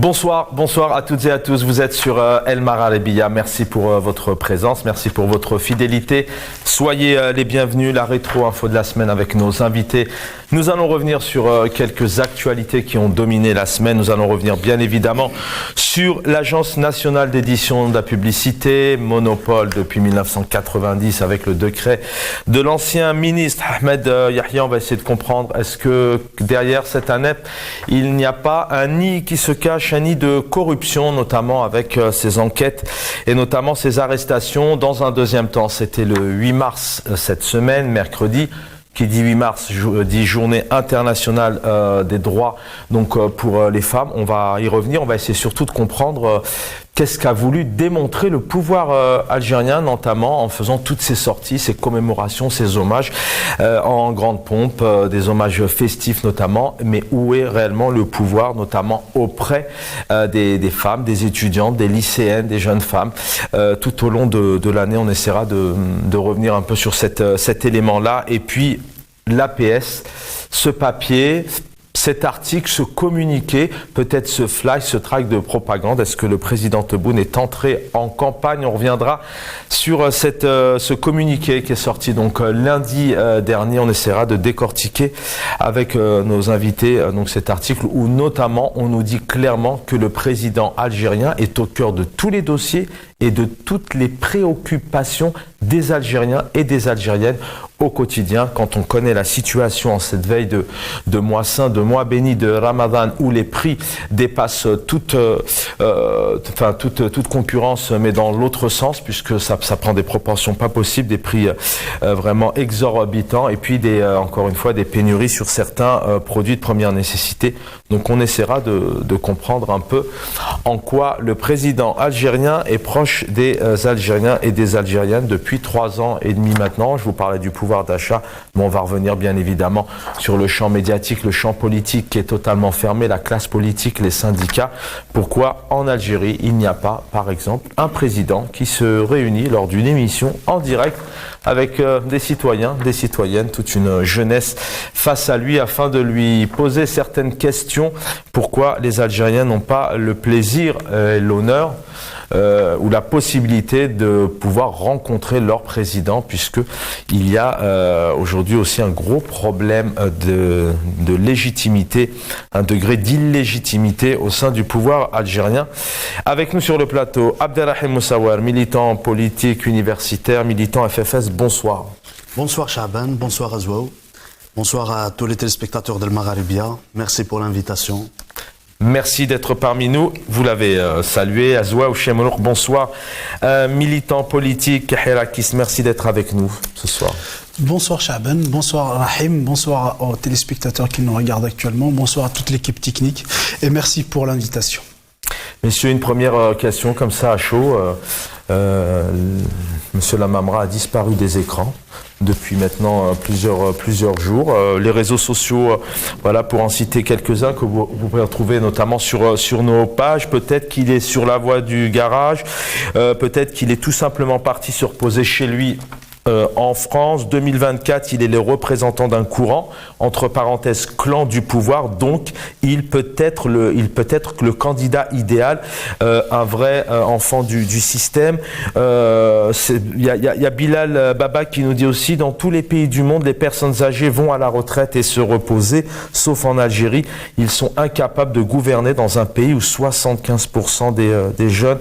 Bonsoir à toutes et à tous. Vous êtes sur El Marhalebiya. Merci pour votre présence, merci pour votre fidélité. Soyez les bienvenus. La rétro-info de la semaine avec nos invités. Nous allons revenir sur quelques actualités qui ont dominé la semaine. Nous allons revenir bien évidemment sur l'Agence nationale d'édition de la publicité, monopole depuis 1990 avec le décret de l'ancien ministre Ahmed Yahya. On va essayer de comprendre, est-ce que derrière cette ANEP, il n'y a pas un nid qui se cache, un nid de corruption, notamment avec ces enquêtes et notamment ces arrestations. Dans un deuxième temps, c'était le 8 mars cette semaine, mercredi. Qui dit 8 mars, dit journée internationale des droits donc pour les femmes. On va y revenir, on va essayer surtout de comprendre qu'est-ce qu'a voulu démontrer le pouvoir algérien, notamment en faisant toutes ces sorties, ces commémorations, ces hommages en grande pompe, des hommages festifs notamment, mais où est réellement le pouvoir, notamment auprès des femmes, des étudiantes, des lycéennes, des jeunes femmes. Tout au long de l'année, on essaiera de revenir un peu sur cet élément-là. Et puis, l'APS, ce papier, cet article, ce communiqué, peut-être ce flash, ce tract de propagande. Est-ce que le président Tebboune est entré en campagne? On reviendra sur ce communiqué qui est sorti donc lundi dernier. On essaiera de décortiquer avec nos invités donc cet article où notamment on nous dit clairement que le président algérien est au cœur de tous les dossiers et de toutes les préoccupations des Algériens et des Algériennes au quotidien. Quand on connaît la situation en cette veille de mois saint, de mois béni de Ramadan, où les prix dépassent toute concurrence, mais dans l'autre sens, puisque ça prend des proportions pas possibles, des prix vraiment exorbitants, et puis encore une fois des pénuries sur certains produits de première nécessité. Donc on essaiera de comprendre un peu en quoi le président algérien est proche des Algériens et des Algériennes depuis 3 ans et demi maintenant. Je vous parlais du pouvoir d'achat, mais on va revenir bien évidemment sur le champ médiatique, le champ politique qui est totalement fermé, la classe politique, les syndicats. Pourquoi en Algérie il n'y a pas, par exemple, un président qui se réunit lors d'une émission en direct avec des citoyens, des citoyennes, toute une jeunesse face à lui afin de lui poser certaines questions. Pourquoi les Algériens n'ont pas le plaisir et l'honneur ou la possibilité de pouvoir rencontrer leur président, puisque il y a aujourd'hui aussi un gros problème de légitimité, un degré d'illégitimité au sein du pouvoir algérien. Avec nous sur le plateau, Abdelrahim Moussawar, militant politique universitaire, militant FFS, bonsoir. Bonsoir Chaban, bonsoir Azouao, bonsoir à tous les téléspectateurs de El Marhalebiya, merci pour l'invitation. Merci d'être parmi nous. Vous l'avez salué. Azoua Ouchemolouk, bonsoir. Militant politique, Hirakis, merci d'être avec nous ce soir. Bonsoir Chaban, bonsoir Rahim, bonsoir aux téléspectateurs qui nous regardent actuellement, bonsoir à toute l'équipe technique et merci pour l'invitation. Messieurs, une première question comme ça à chaud. Monsieur Lamamra a disparu des écrans depuis maintenant plusieurs jours. Les réseaux sociaux, voilà, pour en citer quelques-uns que vous pouvez retrouver notamment sur nos pages. Peut-être qu'il est sur la voie du garage, peut-être qu'il est tout simplement parti se reposer chez lui. En France, 2024, il est le représentant d'un courant, entre parenthèses, clan du pouvoir, donc il peut être le candidat idéal, un vrai enfant du système. Il y a Bilal Baba qui nous dit aussi, dans tous les pays du monde, les personnes âgées vont à la retraite et se reposer, sauf en Algérie. Ils sont incapables de gouverner dans un pays où 75% des jeunes,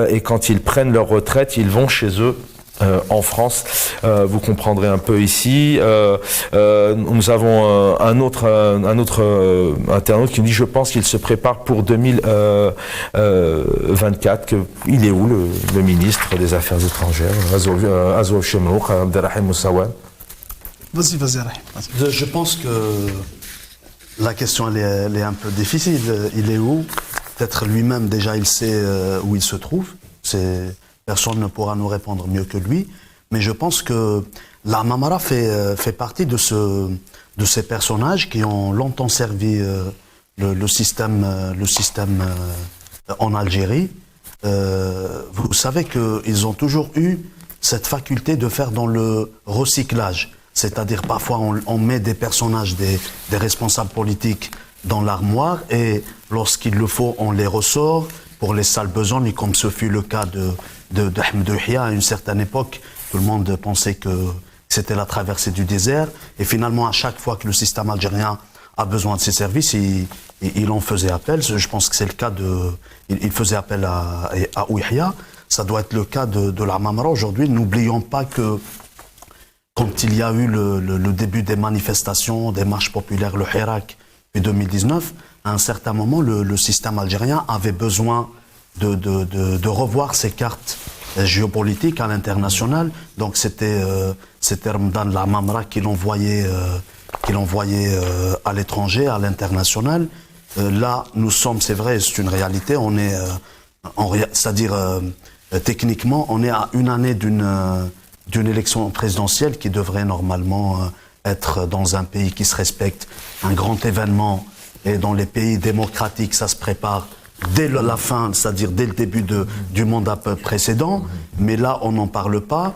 et quand ils prennent leur retraite, ils vont chez eux. En France, vous comprendrez un peu ici. Nous avons un autre internaute qui nous dit: je pense qu'il se prépare pour 2024. Il est où le ministre des Affaires étrangères, Azouf Chemrouk, Abdelrahim Moussawar? Vas-y, Rahim. Je pense que la question elle est un peu difficile. Il est où? Peut-être lui-même déjà il sait où il se trouve. Personne ne pourra nous répondre mieux que lui, mais je pense que la Mamara fait partie de ces personnages qui ont longtemps servi le système en Algérie. Vous savez qu'ils ont toujours eu cette faculté de faire dans le recyclage, c'est-à-dire parfois on met des personnages, des responsables politiques dans l'armoire et lorsqu'il le faut, on les ressort pour les sales besognes, comme ce fut le cas d'Ahmed Yahya à une certaine époque. Tout le monde pensait que c'était la traversée du désert. Et finalement, à chaque fois que le système algérien a besoin de ses services, il en faisait appel. Je pense que c'est le cas il faisait appel à Yahya. Ça doit être le cas de la Mamra aujourd'hui. N'oublions pas que quand il y a eu le début des manifestations, des marches populaires, le Hirak, en 2019, à un certain moment, le système algérien avait besoin de revoir ses cartes géopolitiques à l'international. Donc c'était Ramadan la Mamra qui l'envoyait à l'étranger, à l'international. Là, nous sommes, c'est vrai, c'est une réalité, on est, c'est-à-dire techniquement, on est à une année d'une élection présidentielle qui devrait normalement être dans un pays qui se respecte, un grand événement. Et dans les pays démocratiques, ça se prépare dès la fin, c'est-à-dire dès le début du mandat précédent. Mais là, on n'en parle pas.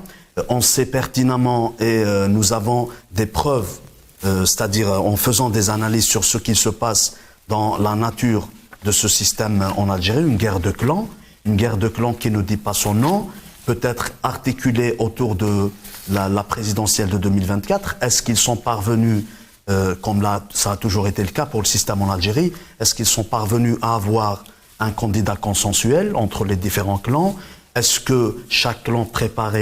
On sait pertinemment et nous avons des preuves, c'est-à-dire en faisant des analyses sur ce qui se passe dans la nature de ce système en Algérie, une guerre de clans qui ne dit pas son nom, peut-être articulée autour de la présidentielle de 2024. Est-ce qu'ils sont parvenus, comme là, ça a toujours été le cas pour le système en Algérie, est-ce qu'ils sont parvenus à avoir un candidat consensuel entre les différents clans? Est-ce que chaque clan prépare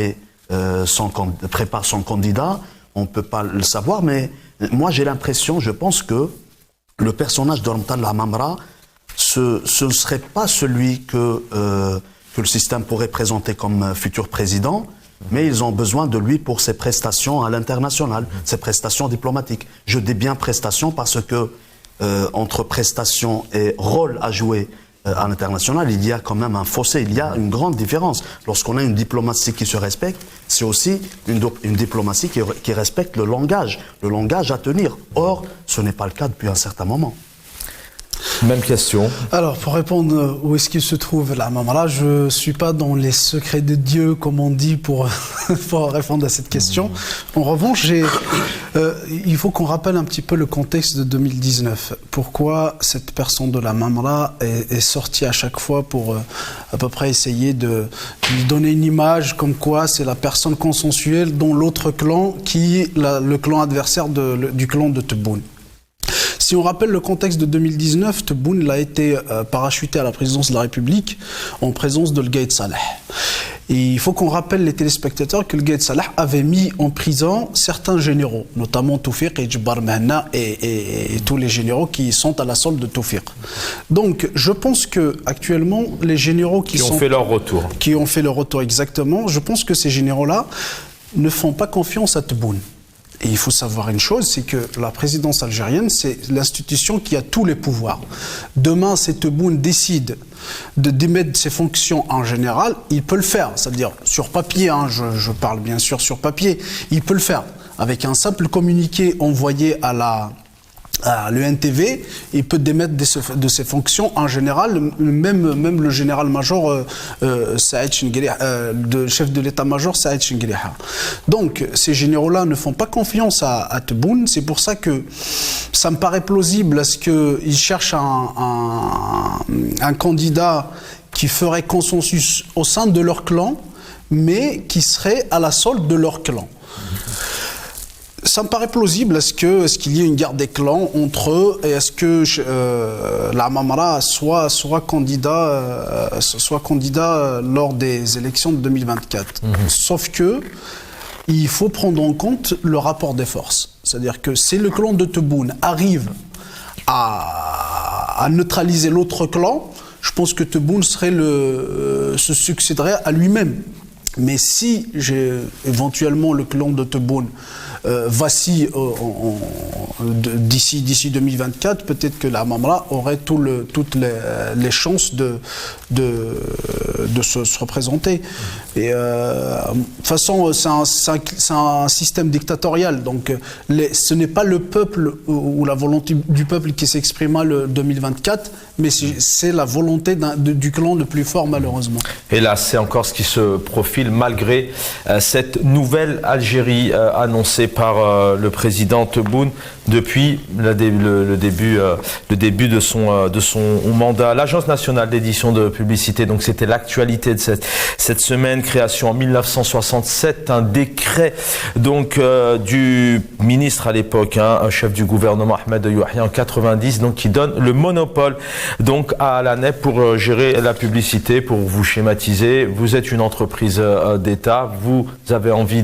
son candidat? On ne peut pas le savoir, mais moi j'ai l'impression, je pense que le personnage de Ramadan la Mamra, ce ne serait pas celui que le système pourrait présenter comme futur président, mais ils ont besoin de lui pour ses prestations à l'international, ses prestations diplomatiques. Je dis bien prestations parce que entre prestations et rôle à jouer à l'international, il y a quand même un fossé, il y a une grande différence. Lorsqu'on a une diplomatie qui se respecte, c'est aussi une diplomatie qui respecte le langage à tenir. Or, ce n'est pas le cas depuis un certain moment. Même question. Alors, pour répondre où est-ce qu'il se trouve la Mamra, je ne suis pas dans les secrets de Dieu, comme on dit, pour répondre à cette question. En revanche, il faut qu'on rappelle un petit peu le contexte de 2019. Pourquoi cette personne de la Mamra est sortie à chaque fois pour à peu près essayer de lui donner une image comme quoi c'est la personne consensuelle dont l'autre clan, le clan adversaire du clan de Tebboune. Si on rappelle le contexte de 2019, Tebboune a été parachuté à la présidence de la République en présence de Gaïd Salah. Et il faut qu'on rappelle les téléspectateurs que le Gaïd Salah avait mis en prison certains généraux, notamment Toufiq et Djibbar Mahna et tous les généraux qui sont à la solde de Toufiq. Donc je pense que actuellement les généraux qui ont fait leur retour exactement, je pense que ces généraux-là ne font pas confiance à Tebboune. Et il faut savoir une chose, c'est que la présidence algérienne, c'est l'institution qui a tous les pouvoirs. Demain, si Tebboune décide de démettre ses fonctions en général, il peut le faire. C'est-à-dire, sur papier, je parle bien sûr sur papier, il peut le faire. Avec un simple communiqué envoyé à l'ENTV, il peut démettre de ses fonctions en général, même le général-major Saïd Chengueliha, le chef de l'état-major Saïd Chengueliha. Donc ces généraux-là ne font pas confiance à Tebboune, c'est pour ça que ça me paraît plausible à ce qu'ils cherchent un candidat qui ferait consensus au sein de leur clan, mais qui serait à la solde de leur clan. Ça me paraît plausible. Est-ce qu'il y a une guerre des clans entre eux et est-ce que la Mamra soit candidat lors des élections de 2024 ? Sauf que il faut prendre en compte le rapport des forces. C'est-à-dire que si le clan de Tebboune arrive à neutraliser l'autre clan, je pense que Tebboune se succéderait à lui-même. Mais si éventuellement le clan de Tebboune vacille d'ici 2024, peut-être que la Mamra aurait toutes les chances de se représenter. Et de toute façon, c'est un système dictatorial. Donc, ce n'est pas le peuple ou la volonté du peuple qui s'exprima le 2024, mais c'est la volonté du clan le plus fort, malheureusement. Et là, c'est encore ce qui se profile malgré cette nouvelle Algérie annoncée par le président Tebboune depuis le début de son mandat. L'Agence nationale d'édition de publicité, donc c'était l'actualité de cette semaine, création en 1967, un décret donc du ministre à l'époque, un chef du gouvernement Ahmed Yahya en 90, donc qui donne le monopole donc à l'ANEP pour gérer la publicité. Pour vous schématiser, vous êtes une entreprise d'État, vous avez envie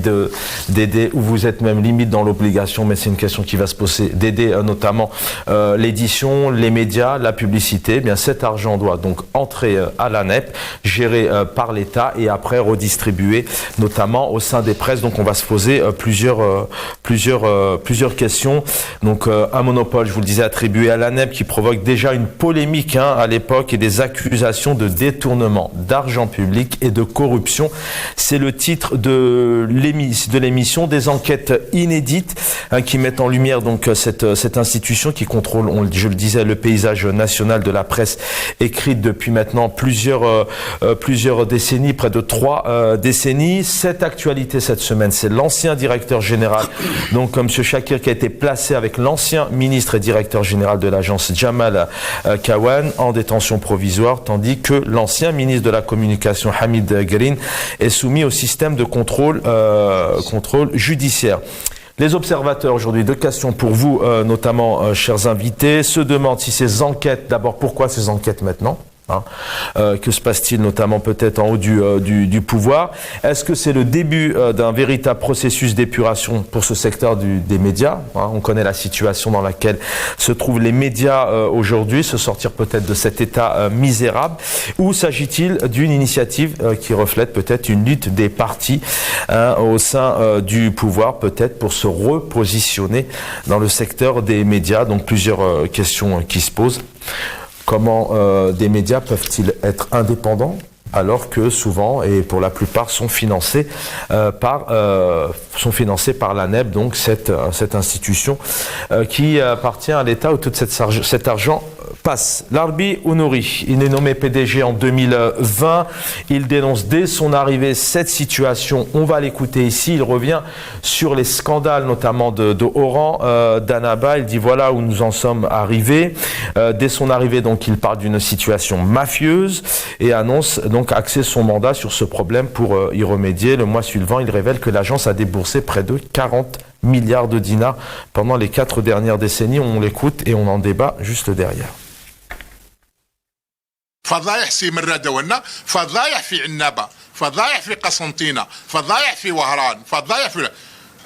d'aider ou vous êtes même limite dans l'obligation, mais c'est une question qui va se poser, d'aider notamment l'édition, les médias, la publicité. Eh bien, cet argent doit donc entrer à l'ANEP, géré par l'État et après redistribué notamment au sein des presses. Donc on va se poser plusieurs questions. Donc un monopole, je vous le disais, attribué à l'ANEP qui provoque déjà une polémique à l'époque et des accusations de détournement d'argent public et de corruption. C'est le titre de l'émission, des enquêtes inédites qui mettent en lumière donc cette institution qui contrôle, je le disais, le paysage national de la presse écrite depuis maintenant plusieurs décennies, près de 3 décennies. Cette actualité cette semaine, c'est l'ancien directeur général, donc M. Shakir, qui a été placé avec l'ancien ministre et directeur général de l'agence Jamal Kawan en détention provisoire, tandis que l'ancien ministre de la communication Hamid Green est soumis au système de contrôle judiciaire. Les observateurs aujourd'hui, 2 questions pour vous, notamment, chers invités, se demandent si ces enquêtes, d'abord, pourquoi ces enquêtes maintenant ? Que se passe-t-il notamment peut-être en haut du pouvoir? Est-ce que c'est le début d'un véritable processus d'épuration pour ce secteur des médias? On connaît la situation dans laquelle se trouvent les médias aujourd'hui, se sortir peut-être de cet état misérable. Ou s'agit-il d'une initiative qui reflète peut-être une lutte des partis au sein du pouvoir, peut-être pour se repositionner dans le secteur des médias? Donc plusieurs questions qui se posent. Comment des médias peuvent-ils être indépendants alors que souvent et pour la plupart sont financés par l'ANEP, donc cette institution qui appartient à l'État où tout cet argent passe. Larbi Ounouri, il est nommé PDG en 2020. Il dénonce dès son arrivée cette situation. On va l'écouter ici. Il revient sur les scandales, notamment de Oran, d'Annaba. Il dit voilà où nous en sommes arrivés. Dès son arrivée, donc, il parle d'une situation mafieuse et annonce donc axer son mandat sur ce problème pour y remédier. Le mois suivant, il révèle que l'agence a déboursé près de 40 milliards de dinars pendant les 4 dernières décennies. On l'écoute et on en débat juste derrière. فضايح في مردونا، فضايح في عنابة، فضايح في قسنطينة، فضايح في وهران، فضايح في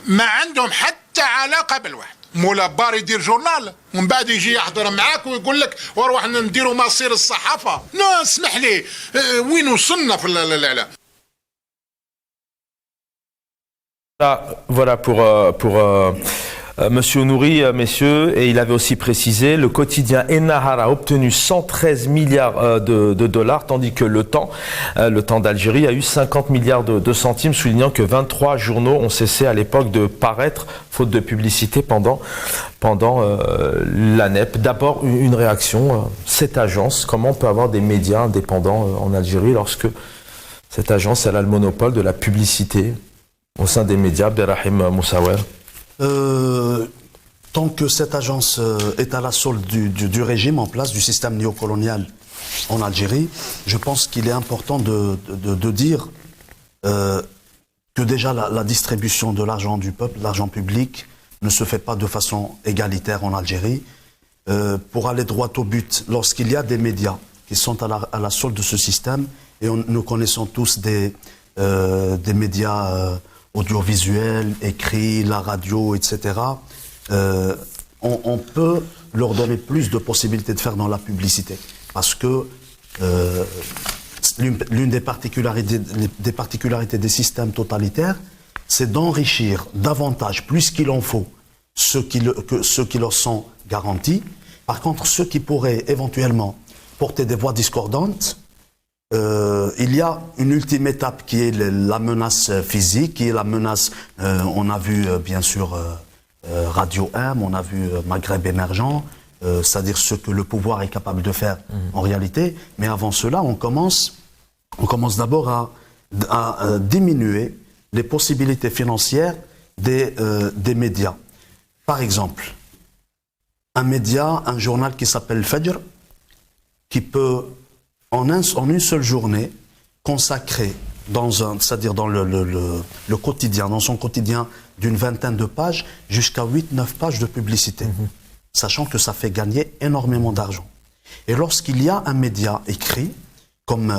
ما عندهم حتى علاقة بالواحد. مولا بار يدير جورنال ومن بعد يجي يحضر معاك ويقول لك واروح نديروا مصير الصحافة. لا اسمح لي، وين وصلنا في الاعلام؟ Voilà pour Monsieur Ounouri, messieurs, et il avait aussi précisé, le quotidien Ennahar a obtenu 113 milliards de dollars, tandis que le temps d'Algérie a eu 50 milliards de centimes, soulignant que 23 journaux ont cessé à l'époque de paraître, faute de publicité pendant l'ANEP. D'abord, une réaction, cette agence, comment on peut avoir des médias indépendants en Algérie lorsque cette agence, elle a le monopole de la publicité au sein des médias? Abdelrahim Moussaouer. Tant que cette agence est à la solde du régime en place, du système néocolonial en Algérie, je pense qu'il est important de dire que déjà la distribution de l'argent du peuple, l'argent public, ne se fait pas de façon égalitaire en Algérie. Pour aller droit au but, lorsqu'il y a des médias qui sont à la solde de ce système, et nous connaissons tous des médias audiovisuels, écrits, la radio, etc., on peut leur donner plus de possibilités de faire dans la publicité. Parce que l'une des particularités des systèmes totalitaires, c'est d'enrichir davantage, plus qu'il en faut, ceux qui leur sont garantis. Par contre, ceux qui pourraient éventuellement porter des voix discordantes, il y a une ultime étape qui est la menace physique, qui est la menace, on a vu bien sûr Radio M, on a vu Maghreb émergent, c'est-à-dire ce que le pouvoir est capable de faire en réalité. Mais avant cela, on commence d'abord à diminuer les possibilités financières des médias. Par exemple, un journal qui s'appelle Fajr, qui peut, en une seule journée, consacrer, c'est-à-dire dans le quotidien, dans son quotidien d'une vingtaine de pages, jusqu'à 8-9 pages de publicité. Sachant que ça fait gagner énormément d'argent. Et lorsqu'il y a un média écrit, comme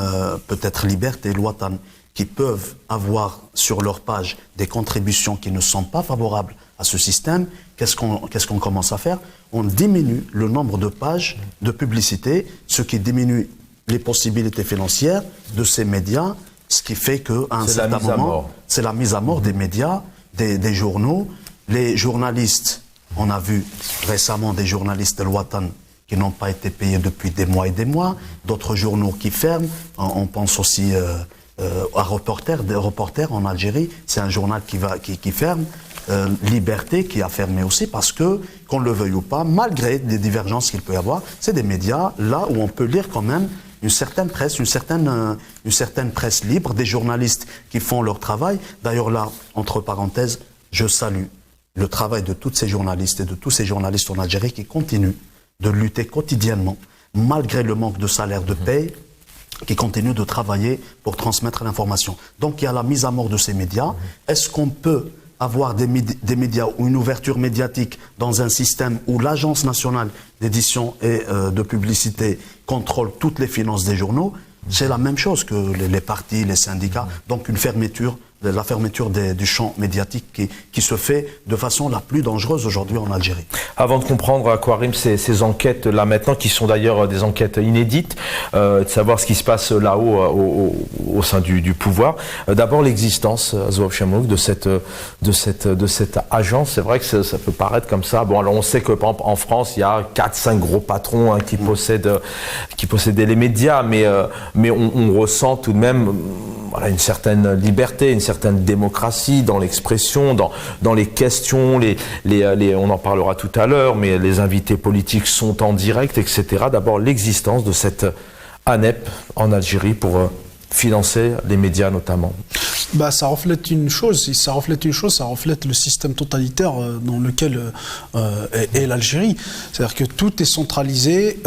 peut-être Liberté et L'Ouatan, qui peuvent avoir sur leur page des contributions qui ne sont pas favorables à ce système, qu'est-ce qu'on commence à faire? On diminue le nombre de pages de publicité, ce qui diminue les possibilités financières de ces médias, ce qui fait qu'à un certain moment, c'est la mise à mort des médias, des journaux. Les journalistes, on a vu récemment des journalistes de L'Ouatan qui n'ont pas été payés depuis des mois et des mois, d'autres journaux qui ferment. On pense aussi à Reporter en Algérie, c'est un journal qui ferme. Liberté qui a fermé aussi parce que, qu'on le veuille ou pas, malgré des divergences qu'il peut y avoir, c'est des médias là où on peut lire quand même une certaine presse, une certaine presse libre, des journalistes qui font leur travail. D'ailleurs là, entre parenthèses, je salue le travail de tous ces journalistes et de tous ces journalistes en Algérie qui continuent de lutter quotidiennement, malgré le manque de salaire, de paye, qui continuent de travailler pour transmettre l'information. Donc il y a la mise à mort de ces médias. Est-ce qu'on peut avoir des médias ou une ouverture médiatique dans un système où l'Agence nationale d'édition et de publicité contrôle toutes les finances des journaux? C'est la même chose que les partis, les syndicats. Donc la fermeture du champ médiatique qui se fait de façon la plus dangereuse aujourd'hui en Algérie. Avant de comprendre, Kouarim, ces enquêtes-là maintenant, qui sont d'ailleurs des enquêtes inédites, de savoir ce qui se passe là-haut au sein du pouvoir, d'abord l'existence, Zouab Chamouk, de cette agence. C'est vrai que ça peut paraître comme ça. Bon, alors on sait que par exemple, en France, il y a 4-5 gros patrons qui possédaient les médias, mais on ressent tout de même une certaine liberté, une certaine démocratie dans l'expression, dans les questions, on en parlera tout à l'heure, mais les invités politiques sont en direct, etc. D'abord, l'existence de cette ANEP en Algérie pour financer les médias notamment. Ça reflète une chose, ça reflète le système totalitaire dans lequel est l'Algérie. C'est-à-dire que tout est centralisé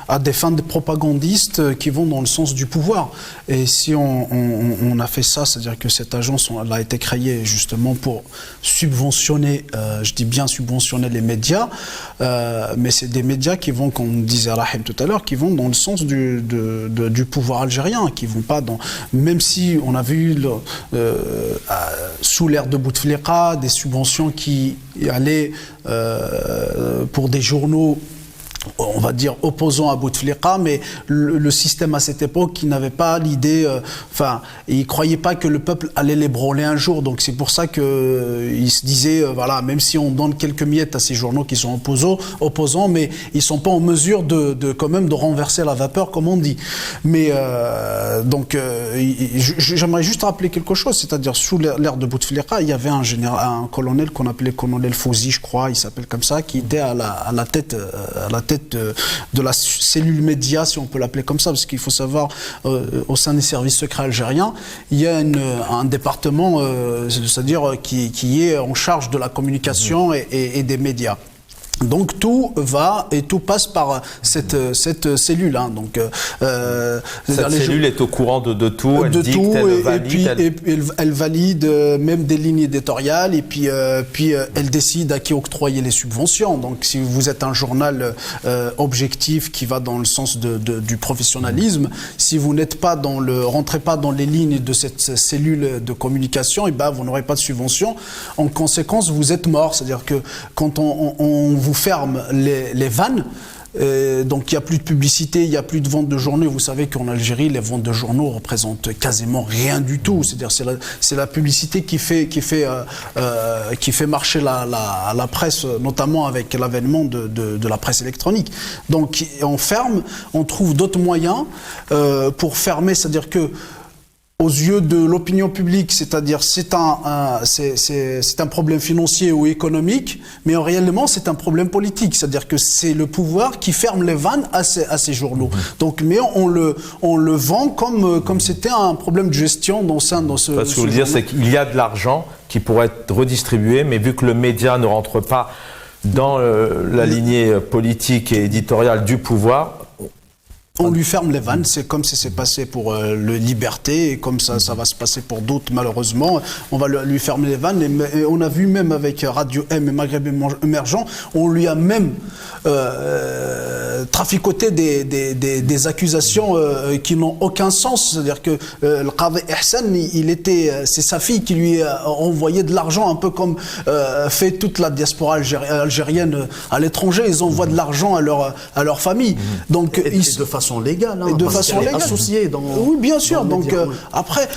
à des fins de propagandistes qui vont dans le sens du pouvoir. Et si on a fait ça, c'est-à-dire que cette agence elle a été créée justement pour subventionner, je dis bien subventionner les médias, mais c'est des médias qui vont, comme disait Rahim tout à l'heure, qui vont dans le sens du pouvoir algérien, qui vont pas dans... Même si on a vu sous l'ère de Bouteflika des subventions qui allaient pour des journaux, on va dire, opposants à Bouteflika, mais le système à cette époque qui n'avait pas l'idée, il ne croyait pas que le peuple allait les brûler un jour. Donc c'est pour ça qu'il se disait, voilà, même si on donne quelques miettes à ces journaux qui sont opposants, mais ils ne sont pas en mesure quand même de renverser la vapeur, comme on dit. Mais j'aimerais juste rappeler quelque chose, c'est-à-dire sous l'ère de Bouteflika, il y avait un colonel qu'on appelait colonel Fouzi, je crois, il s'appelle comme ça, qui était à la tête de la cellule média, si on peut l'appeler comme ça, parce qu'il faut savoir, au sein des services secrets algériens, il y a un département, c'est-à-dire qui est en charge de la communication et des médias. Donc tout va et tout passe par cette cellule. Donc cette cellule est au courant de tout, elle dicte, elle valide, elle valide même des lignes éditoriales et puis elle décide à qui octroyer les subventions. Donc si vous êtes un journal objectif qui va dans le sens du professionnalisme, si vous n'êtes pas rentrez pas dans les lignes de cette cellule de communication, et vous n'aurez pas de subvention. En conséquence, vous êtes mort. C'est-à-dire que quand on vous ferme les vannes, donc il n'y a plus de publicité, il n'y a plus de vente de journaux. Vous savez qu'en Algérie, les ventes de journaux représentent quasiment rien du tout. C'est-à-dire c'est la publicité qui fait marcher la presse, notamment avec l'avènement de la presse électronique. Donc on ferme, on trouve d'autres moyens pour fermer. C'est-à-dire que aux yeux de l'opinion publique, c'est-à-dire c'est un problème financier ou économique, mais réellement c'est un problème politique, c'est-à-dire que c'est le pouvoir qui ferme les vannes à ces journaux. Donc, mais on le vend comme c'était un problème de gestion dans ce. Ce que je veux dire, c'est qu'il y a de l'argent qui pourrait être redistribué, mais vu que le média ne rentre pas dans la lignée politique et éditoriale du pouvoir. On lui ferme les vannes, c'est comme ça s'est passé pour le Liberté, et comme ça va se passer pour d'autres malheureusement. On va lui fermer les vannes, et on a vu même avec Radio M et Maghreb Émergent, on lui a même traficoté des accusations qui n'ont aucun sens. C'est-à-dire que le Qadi Ihsan, c'est sa fille qui lui a envoyé de l'argent, un peu comme fait toute la diaspora algérienne à l'étranger. Ils envoient de l'argent à leur famille. Donc, et de façon légale, hein, de façon légale. Associée dans. Oui, bien sûr. Donc après,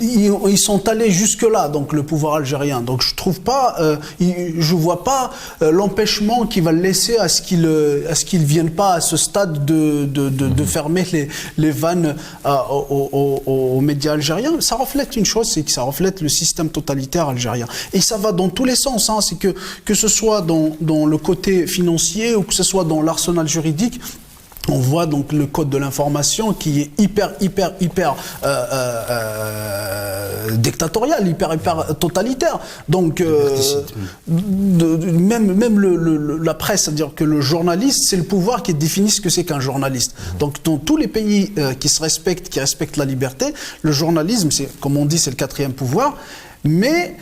ils sont allés jusque là, donc le pouvoir algérien. Donc je trouve pas, je vois pas l'empêchement qui va le laisser à ce qu'ils viennent pas à ce stade de fermer les vannes aux médias algériens. Ça reflète une chose, c'est que ça reflète le système totalitaire algérien. Et ça va dans tous les sens. Hein. C'est que ce soit dans le côté financier ou que ce soit dans l'arsenal juridique. On voit donc le code de l'information qui est hyper dictatorial, hyper totalitaire. Donc même la presse, c'est-à-dire que le journaliste, c'est le pouvoir qui définit ce que c'est qu'un journaliste. Donc dans tous les pays qui respectent la liberté, le journalisme, c'est, comme on dit, c'est le quatrième pouvoir. Mais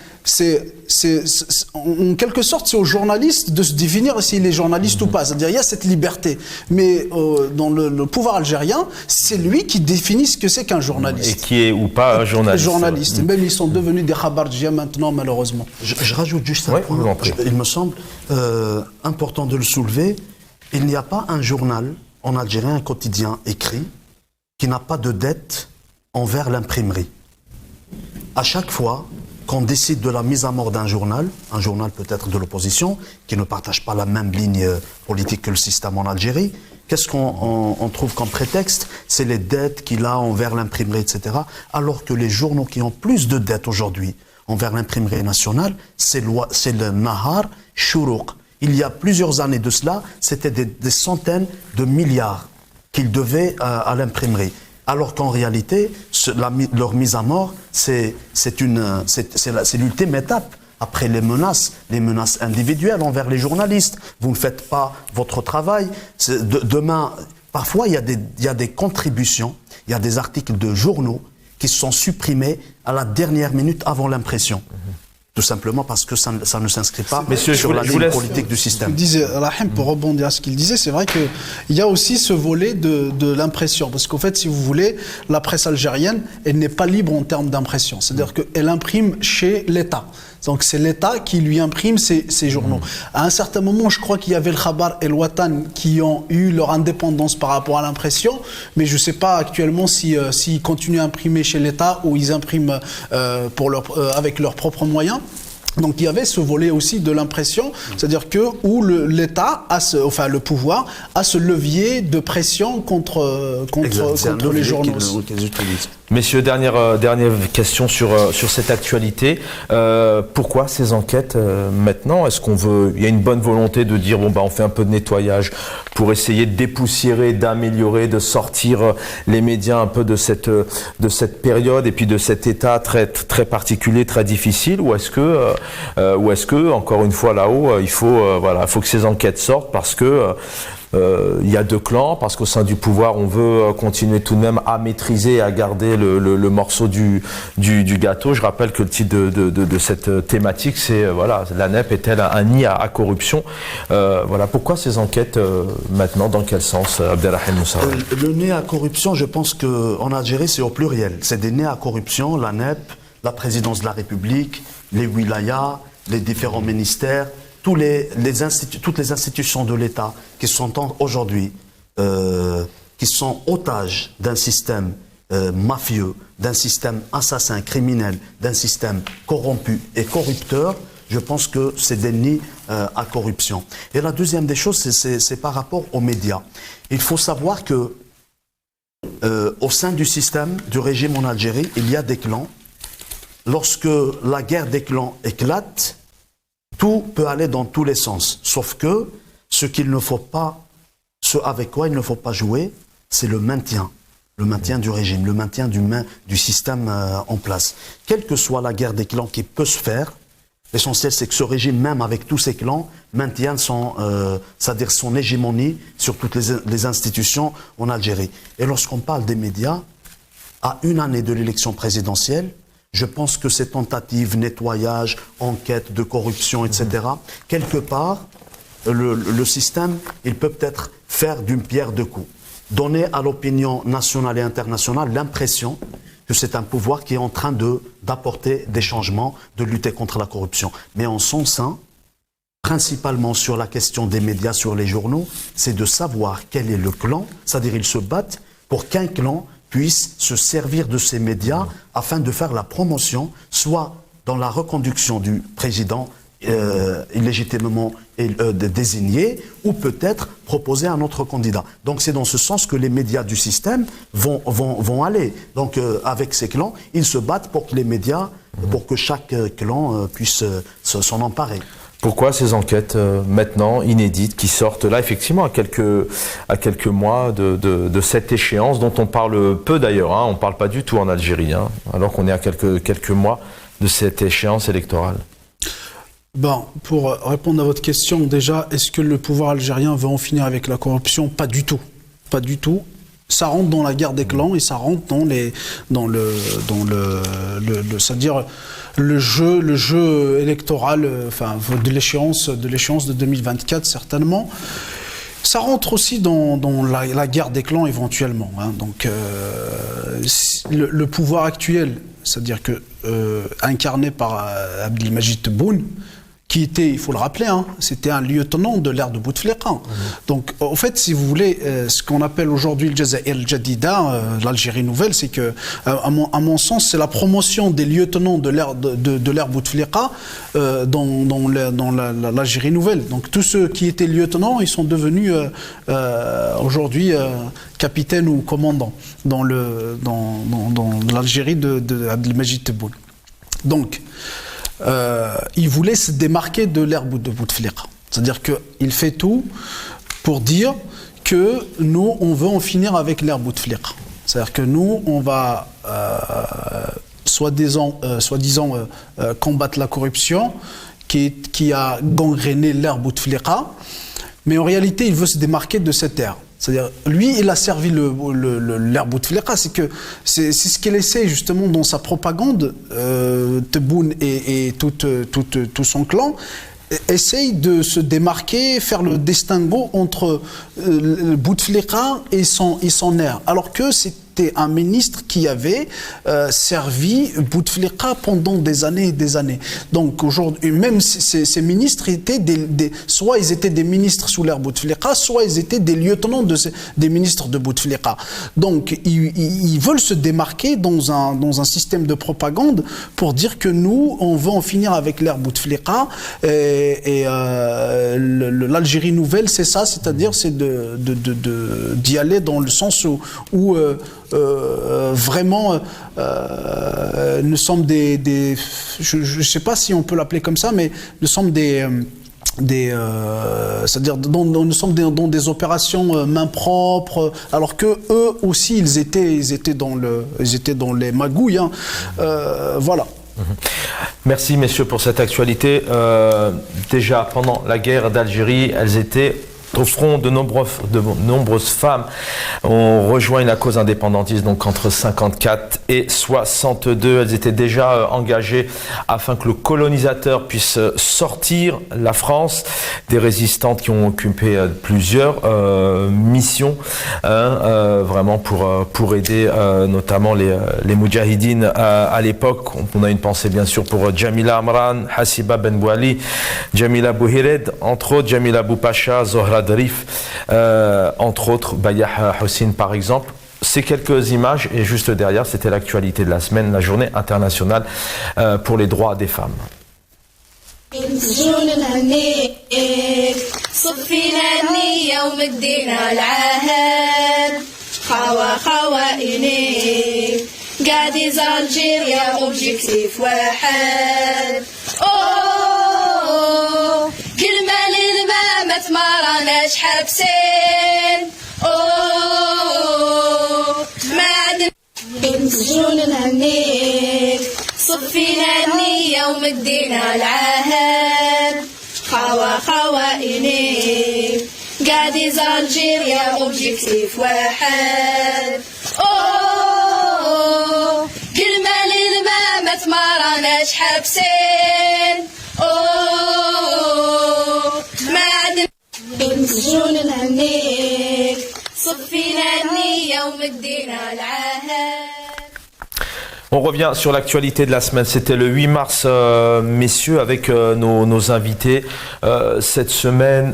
en quelque sorte, c'est aux journalistes de se définir s'il est journaliste ou pas. C'est-à-dire, il y a cette liberté. Mais dans le pouvoir algérien, c'est lui qui définit ce que c'est qu'un journaliste. Et qui est ou pas un journaliste. Journaliste. Même ils sont devenus des khabardjia maintenant, malheureusement. Je rajoute juste un point. Il me semble important de le soulever. Il n'y a pas un journal en Algérie, un quotidien écrit, qui n'a pas de dette envers l'imprimerie. À chaque fois qu'on décide de la mise à mort d'un journal peut-être de l'opposition, qui ne partage pas la même ligne politique que le système en Algérie, qu'est-ce qu'on trouve comme prétexte? C'est les dettes qu'il a envers l'imprimerie, etc. Alors que les journaux qui ont plus de dettes aujourd'hui envers l'imprimerie nationale, c'est le Nahar Chourouk. Il y a plusieurs années de cela, c'était des centaines de milliards qu'ils devaient à l'imprimerie. Alors qu'en réalité, leur mise à mort, c'est l'ultime étape. Après les menaces individuelles envers les journalistes. Vous ne faites pas votre travail. Demain, parfois, il y a des contributions, il y a des articles de journaux qui sont supprimés à la dernière minute avant l'impression. Tout simplement parce que ça ne s'inscrit pas sur la ligne politique du système. Disait Rahim, pour rebondir à ce qu'il disait, c'est vrai qu'il y a aussi ce volet de l'impression. Parce qu'en fait, si vous voulez, la presse algérienne, elle n'est pas libre en termes d'impression. C'est-à-dire qu'elle imprime chez l'État. Donc c'est l'État qui lui imprime ces journaux. À un certain moment, je crois qu'il y avait le Khabar et le Watan qui ont eu leur indépendance par rapport à l'impression, mais je ne sais pas actuellement s'ils continuent à imprimer chez l'État ou ils impriment avec leurs propres moyens. Donc il y avait ce volet aussi de l'impression, c'est-à-dire que où l'État le pouvoir a ce levier de pression contre les journaux. Messieurs, dernière question sur cette actualité. Pourquoi ces enquêtes maintenant? Est-ce il y a une bonne volonté de dire on fait un peu de nettoyage pour essayer de dépoussiérer, d'améliorer, de sortir les médias un peu de cette période et puis de cet état très très particulier, très difficile, ou est-ce que encore une fois là-haut, il faut que ces enquêtes sortent parce que il y a deux clans, parce qu'au sein du pouvoir, on veut continuer tout de même à maîtriser, à garder le morceau du gâteau. Je rappelle que le titre de cette thématique, c'est l'ANEP est-elle un nid à corruption? Pourquoi ces enquêtes maintenant? Dans quel sens, Abdelrahim Moussaoui? Le nez à corruption, je pense qu'en Algérie, c'est au pluriel. C'est des nez à corruption, l'ANEP, la présidence de la République, les wilayas, les différents ministères. Toutes les institutions de l'État qui sont aujourd'hui, qui sont otages d'un système mafieux, d'un système assassin, criminel, d'un système corrompu et corrupteur, je pense que c'est des nids à corruption. Et la deuxième des choses, c'est par rapport aux médias. Il faut savoir que au sein du système du régime en Algérie, il y a des clans. Lorsque la guerre des clans éclate, tout peut aller dans tous les sens. Sauf que ce avec quoi il ne faut pas jouer, c'est le maintien du régime, le maintien du système en place. Quelle que soit la guerre des clans qui peut se faire, l'essentiel c'est que ce régime, même avec tous ses clans, maintienne c'est-à-dire son hégémonie sur toutes les institutions en Algérie. Et lorsqu'on parle des médias, à une année de l'élection présidentielle, je pense que ces tentatives, nettoyage, enquête de corruption, etc., quelque part, le système, il peut peut-être faire d'une pierre deux coups. Donner à l'opinion nationale et internationale l'impression que c'est un pouvoir qui est en train d'apporter des changements, de lutter contre la corruption. Mais en son sein, principalement sur la question des médias, sur les journaux, c'est de savoir quel est le clan, c'est-à-dire ils se battent pour qu'un clan puisse se servir de ces médias afin de faire la promotion, soit dans la reconduction du président illégitimement désigné, ou peut-être proposer un autre candidat. Donc c'est dans ce sens que les médias du système vont aller. Donc avec ces clans, ils se battent pour que les médias, pour que chaque clan puisse s'en emparer. Pourquoi ces enquêtes maintenant inédites qui sortent là effectivement à quelques mois de cette échéance dont on parle peu d'ailleurs, hein, on ne parle pas du tout en Algérie, hein, alors qu'on est à quelques mois de cette échéance électorale? Bon, pour répondre à votre question, déjà, est-ce que le pouvoir algérien va en finir avec la corruption? Pas du tout. Pas du tout. Ça rentre dans la guerre des clans et ça rentre c'est-à-dire le jeu électoral, enfin de l'échéance de 2024 certainement. Ça rentre aussi dans la guerre des clans éventuellement. Hein. Donc le pouvoir actuel, c'est-à-dire que incarné par Abdelmajid Tebboune, qui était, il faut le rappeler, hein, c'était un lieutenant de l'ère de Bouteflika. Donc, en fait, si vous voulez, ce qu'on appelle aujourd'hui le Jazaïr al-Jadida, l'Algérie nouvelle, c'est que, à mon sens, c'est la promotion des lieutenants de l'ère Bouteflika dans l'Algérie nouvelle. Donc, tous ceux qui étaient lieutenants, ils sont devenus aujourd'hui capitaines ou commandants dans l'Algérie de Abdelmajid Tebboune. Donc, il voulait se démarquer de l'ère de Bouteflika. C'est-à-dire qu'il fait tout pour dire que nous, on veut en finir avec l'ère Bouteflika. C'est-à-dire que nous, on va soi-disant combattre la corruption qui a gangréné l'ère Bouteflika, mais en réalité, il veut se démarquer de cette ère. C'est-à-dire, lui, il a servi l'ère Bouteflika, c'est ce qu'il essaie justement dans sa propagande, Tebboune et tout son clan, essaye de se démarquer, faire le distinguo entre Bouteflika et son ère, alors que c'était un ministre qui avait servi Bouteflika pendant des années et des années. Donc aujourd'hui, même ces ministres étaient soit ils étaient des ministres sous l'ère Bouteflika, soit ils étaient des lieutenants des ministres de Bouteflika. Donc ils veulent se démarquer dans un système de propagande pour dire que nous, on veut en finir avec l'ère Bouteflika et l'Algérie nouvelle, c'est ça, c'est-à-dire c'est d'y aller dans le sens où vraiment nous sommes je ne sais pas si on peut l'appeler comme ça, mais nous sommes c'est-à-dire nous sommes dans des opérations main propre, alors que eux aussi ils étaient dans les magouilles, hein. Voilà. Merci messieurs pour cette actualité. Déjà pendant la guerre d'Algérie, elles étaient au front. De nombreuses femmes ont rejoint la cause indépendantiste donc entre 54 et 62. Elles étaient déjà engagées afin que le colonisateur puisse sortir la France. Des résistantes qui ont occupé plusieurs missions vraiment pour aider notamment les moudjahidines à l'époque. On a une pensée bien sûr pour Jamila Amran, Hassiba Ben Bouali, Jamila Bouhired, entre autres, Jamila Boupacha, Zohra Drif, entre autres, Bayah Hossein par exemple. Ces quelques images, et juste derrière, c'était l'actualité de la semaine, la journée internationale pour les droits des femmes. خوائني قاعدي زالجيريا اوبجيكتيف واحد اوه كلمة للمامة ما راناش حابسين اوه ما عندنا بنسجون نهنيك صفينا النية ومدينا العهد خوائني قاعدي زالجيريا اوبجيكتيف واحد اوه كلمة للمامة ما راناش حابسين اوه ما عندنا بنسجون نهنيك صفينا النية ومدينا العهد. On revient sur l'actualité de la semaine. C'était le 8 mars, messieurs, avec nos invités. Cette semaine,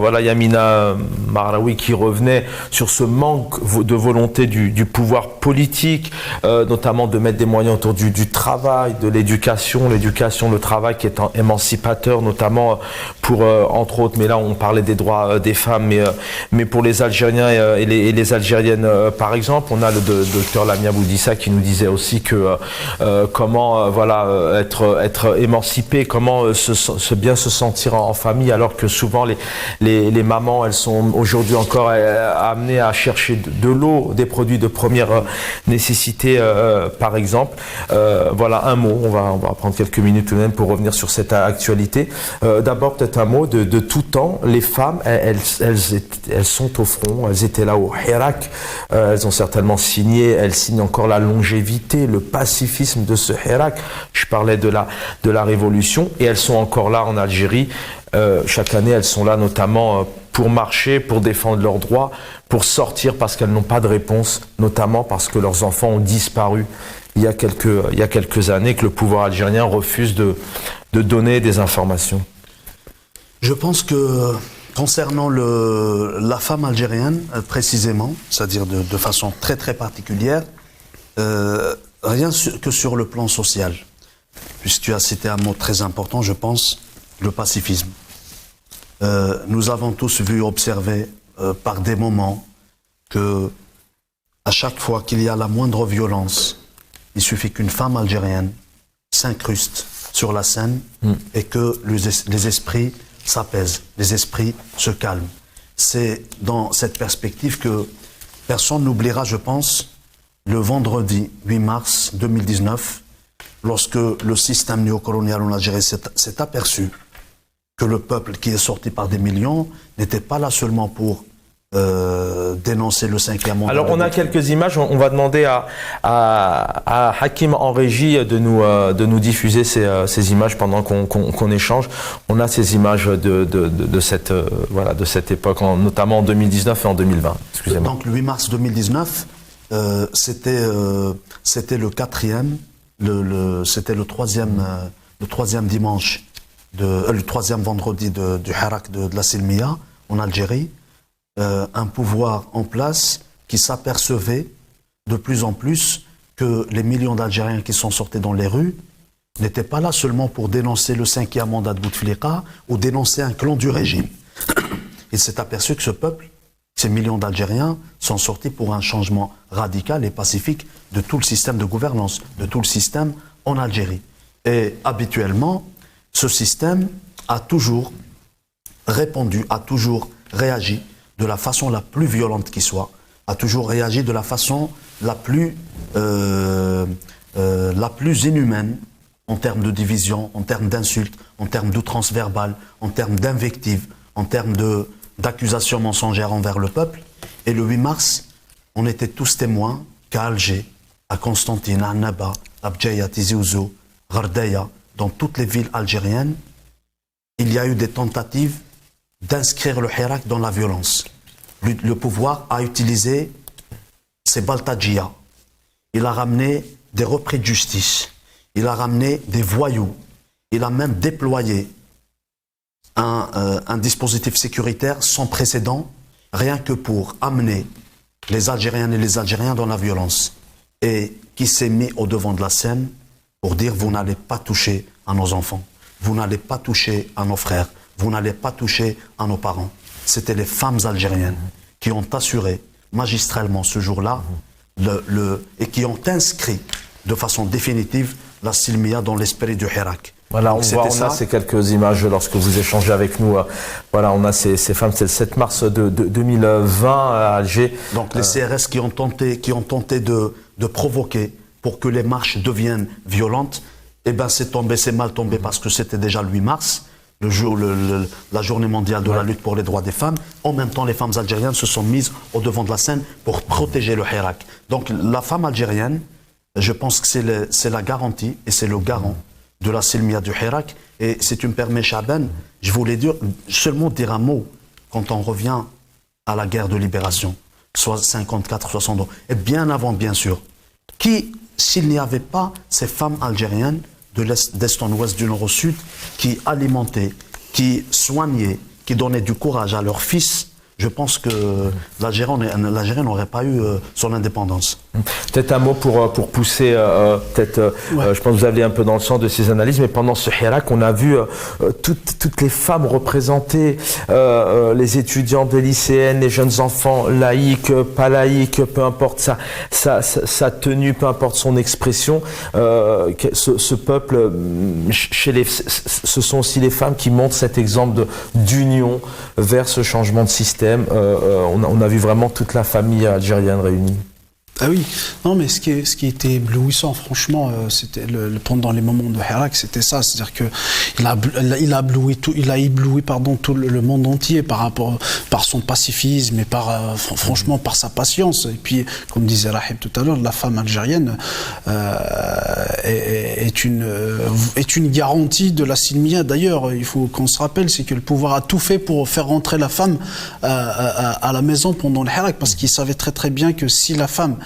voilà, Yamina Marraoui qui revenait sur ce manque de volonté du pouvoir politique, notamment de mettre des moyens autour du travail, de l'éducation, le travail qui est émancipateur, notamment pour, entre autres, mais là on parlait des droits des femmes, mais pour les Algériens et les Algériennes, par exemple, on a le docteur Lamia Boudissa qui nous disait aussi que comment être émancipé, comment bien se sentir en famille, alors que souvent les mamans, elles sont aujourd'hui encore amenées à chercher de l'eau, des produits de première nécessité, par exemple. Voilà un mot, on va prendre quelques minutes tout de même pour revenir sur cette actualité. D'abord peut-être un mot de tout temps. Les femmes, elles sont au front, elles étaient là au Hirak, elles ont certainement signé, elles signent encore la longévité, le pacifisme de ce Hirak. Je parlais de la révolution, et elles sont encore là en Algérie. Chaque année, elles sont là notamment pour marcher, pour défendre leurs droits, pour sortir parce qu'elles n'ont pas de réponse, notamment parce que leurs enfants ont disparu il y a quelques années, que le pouvoir algérien refuse de donner des informations. Je pense que concernant la femme algérienne, précisément, c'est-à-dire de façon très très particulière, rien que sur le plan social, puisque tu as cité un mot très important, je pense, le pacifisme. Nous avons tous vu, observé par des moments que à chaque fois qu'il y a la moindre violence, il suffit qu'une femme algérienne s'incruste sur la scène et que les esprits s'apaisent, les esprits se calment. C'est dans cette perspective que personne n'oubliera, je pense, le vendredi 8 mars 2019, lorsque le système néocolonial en Algérie s'est aperçu que le peuple qui est sorti par des millions n'était pas là seulement pour dénoncer le 5e mandat. Alors on a quelques images, on va demander à Hakim en régie de nous diffuser ces images pendant qu'on échange. On a ces images de cette époque, notamment en 2019 et en 2020. Excusez-moi. Donc le 8 mars 2019, c'était le quatrième, c'était le troisième dimanche, le troisième vendredi du Hirak de la Silmiya en Algérie. Un pouvoir en place qui s'apercevait de plus en plus que les millions d'Algériens qui sont sortis dans les rues n'étaient pas là seulement pour dénoncer le 5e mandat de Bouteflika ou dénoncer un clan du régime. Il s'est aperçu que ce peuple, ces millions d'Algériens, sont sortis pour un changement radical et pacifique de tout le système de gouvernance, de tout le système en Algérie. Et habituellement, ce système a toujours répondu, a toujours réagi de la façon la plus violente qui soit, a toujours réagi de la façon la plus inhumaine en termes de division, en termes d'insultes, en termes d'outrance verbale, en termes d'invectives, en termes d'accusations mensongères envers le peuple. Et le 8 mars, on était tous témoins qu'à Alger, à Constantine, à Annaba, à Bdjaïa, Tizi Ouzou, Ghardeia, dans toutes les villes algériennes, il y a eu des tentatives d'inscrire le Hirak dans la violence. Le pouvoir a utilisé ses baltadjia. Il a ramené des repris de justice. Il a ramené des voyous. Il a même déployé un dispositif sécuritaire sans précédent, rien que pour amener les Algériennes et les Algériens dans la violence. Et qui s'est mis au devant de la scène pour dire: vous n'allez pas toucher à nos enfants, vous n'allez pas toucher à nos frères, vous n'allez pas toucher à nos parents. C'était les femmes algériennes qui ont assuré magistralement ce jour-là et qui ont inscrit de façon définitive la Silmiya dans l'esprit du Hirak. Voilà, Donc, on a ces quelques images lorsque vous échangez avec nous. Voilà, on a ces femmes, c'est le 7 mars 2020 à Alger. Donc les CRS qui ont tenté de provoquer pour que les marches deviennent violentes, eh ben c'est mal tombé parce que c'était déjà le 8 mars, la journée mondiale de la lutte pour les droits des femmes. En même temps, les femmes algériennes se sont mises au devant de la scène pour protéger le Hirak. Donc la femme algérienne, je pense que c'est la garantie et c'est le garant de la Silmiya du Hirak. Et si tu me permets, Chaban, je voulais seulement dire un mot quand on revient à la guerre de libération, soit 54, 62, et bien avant, bien sûr. S'il n'y avait pas ces femmes algériennes de l'Est, d'Est en Ouest, du Nord au Sud, qui alimentaient, qui soignaient, qui donnaient du courage à leurs fils, je pense que l'Algérie n'aurait pas eu son indépendance. Peut-être un mot pour pousser, je pense que vous allez un peu dans le sens de ces analyses, mais pendant ce Hirak, on a vu toutes les femmes représentées, les étudiantes, les lycéennes, les jeunes enfants, laïcs, pas laïcs, peu importe sa tenue, peu importe son expression. Ce peuple, ce sont aussi les femmes qui montrent cet exemple d'union vers ce changement de système. On a vu vraiment toute la famille algérienne réunie. Ah oui, non mais ce qui était éblouissant, franchement, c'était pendant les moments de Hirak, c'était ça, c'est-à-dire que il a ébloui tout le monde entier par son pacifisme et franchement par sa patience. Et puis, comme disait Rahib tout à l'heure, la femme algérienne est une garantie de la Silmiya. D'ailleurs, il faut qu'on se rappelle, c'est que le pouvoir a tout fait pour faire rentrer la femme à la maison pendant le Hirak, parce qu'il savait très très bien que si la femme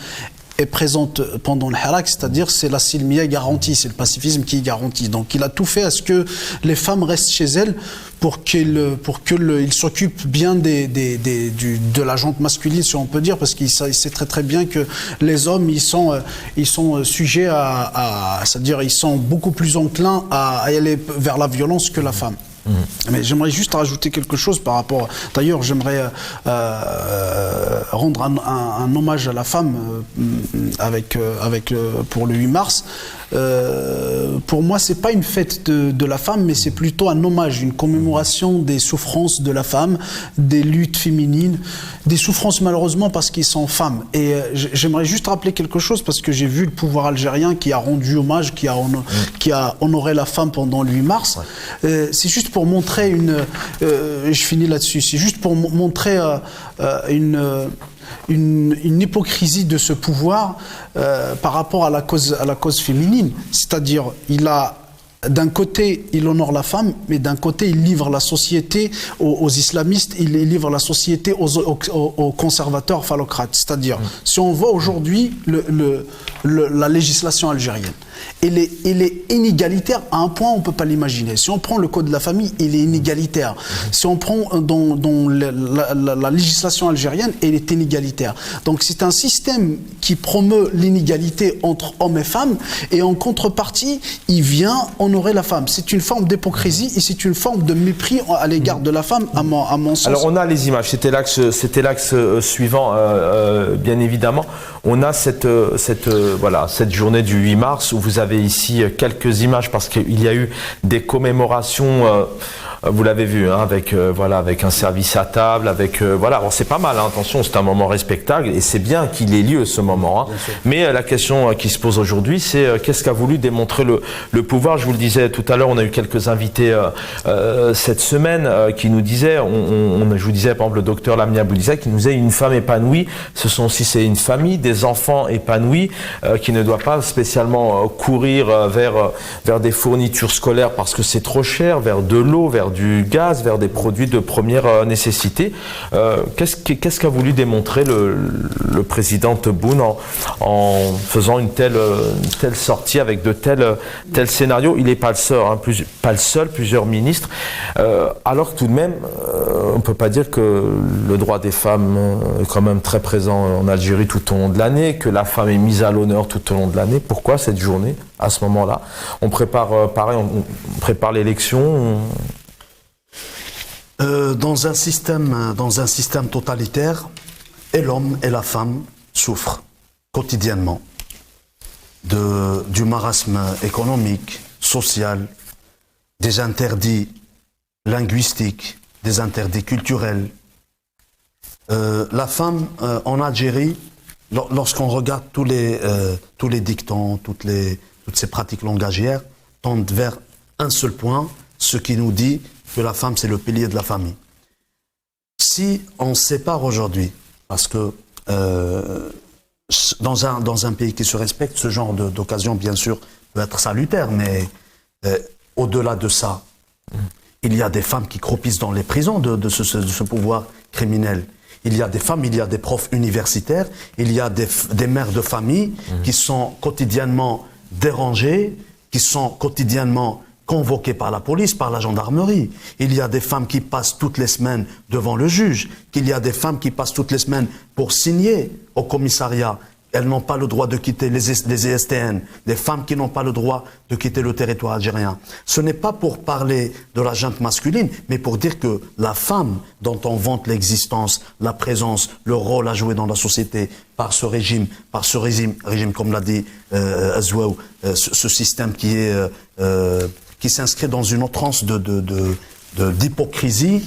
est présente pendant le Hirak, c'est-à-dire c'est la Silmiya garantie, c'est le pacifisme qui est garanti. Donc il a tout fait à ce que les femmes restent chez elles pour qu'il s'occupe bien de la jante masculine, si on peut dire, parce qu'il sait très très bien que les hommes ils sont sujets c'est-à-dire ils sont beaucoup plus enclins à aller vers la violence que la femme. Mais j'aimerais juste rajouter quelque chose par rapport. D'ailleurs, j'aimerais rendre un hommage à la femme pour le 8 mars. Pour moi, c'est pas une fête de la femme, mais c'est plutôt un hommage, une commémoration des souffrances de la femme, des luttes féminines, des souffrances malheureusement parce qu'ils sont femmes. Et j'aimerais juste rappeler quelque chose parce que j'ai vu le pouvoir algérien qui a rendu hommage, qui a honoré la femme pendant le 8 mars. C'est juste pour montrer je finis là-dessus. C'est juste pour montrer une hypocrisie de ce pouvoir par rapport à la cause féminine. C'est-à-dire, d'un côté, il honore la femme, mais d'un côté, il livre la société aux islamistes, il livre la société aux conservateurs phallocrates. C'est-à-dire, si on voit aujourd'hui la législation algérienne, elle est inégalitaire à un point on ne peut pas l'imaginer. Si on prend le code de la famille, il est inégalitaire. Si on prend dans la législation algérienne, elle est inégalitaire. Donc c'est un système qui promeut l'inégalité entre hommes et femmes, et en contrepartie, il vient honorer la femme. C'est une forme d'hypocrisie et c'est une forme de mépris à l'égard de la femme, à mon sens. Alors on a les images, c'était l'axe suivant, bien évidemment. On a cette journée du 8 mars où vous avez ici quelques images parce qu'il y a eu des commémorations, vous l'avez vu, hein, avec un service à table, alors c'est pas mal, hein, attention, c'est un moment respectable et c'est bien qu'il ait lieu ce moment. Hein. Mais la question qui se pose aujourd'hui, c'est qu'est-ce qu'a voulu démontrer le pouvoir. Je vous le disais tout à l'heure, on a eu quelques invités cette semaine qui nous disaient, je vous disais par exemple le docteur Lamia Boudissa qui nous disait une femme épanouie, c'est une famille, des enfants épanouis qui ne doit pas spécialement courir vers des fournitures scolaires parce que c'est trop cher, vers de l'eau, vers du gaz, vers des produits de première nécessité. Qu'est-ce qu'a voulu démontrer le président Tebboune en faisant une telle sortie avec de tels scénarios? Il n'est pas le seul, plusieurs ministres. Alors que tout de même, on ne peut pas dire que le droit des femmes est quand même très présent en Algérie tout au long de l'année, que la femme est mise à l'honneur tout au long de l'année. Pourquoi cette journée, à ce moment-là? On prépare l'élection. Dans un système totalitaire, Et l'homme et la femme souffrent quotidiennement du marasme économique, social, des interdits linguistiques, des interdits culturels. La femme en Algérie, lorsqu'on regarde tous les dictons, toutes ces pratiques langagières, tendent vers un seul point, ce qui nous dit que la femme, c'est le pilier de la famille. Si on sépare aujourd'hui, parce que dans un pays qui se respecte, ce genre d'occasion, bien sûr, peut être salutaire, mais au-delà de ça, il y a des femmes qui croupissent dans les prisons de ce pouvoir criminel. Il y a des femmes, il y a des profs universitaires, il y a des mères de famille qui sont quotidiennement dérangées, qui sont quotidiennement convoquées par la police, par la gendarmerie. Il y a des femmes qui passent toutes les semaines devant le juge, qu'il y a des femmes qui passent toutes les semaines pour signer au commissariat. Elles n'ont pas le droit de quitter les ESTN, des femmes qui n'ont pas le droit de quitter le territoire algérien. Ce n'est pas pour parler de la junte masculine, mais pour dire que la femme dont on vante l'existence, la présence, le rôle à jouer dans la société par ce régime comme l'a dit Azouaou, ce système qui s'inscrit dans une outrance d'hypocrisie.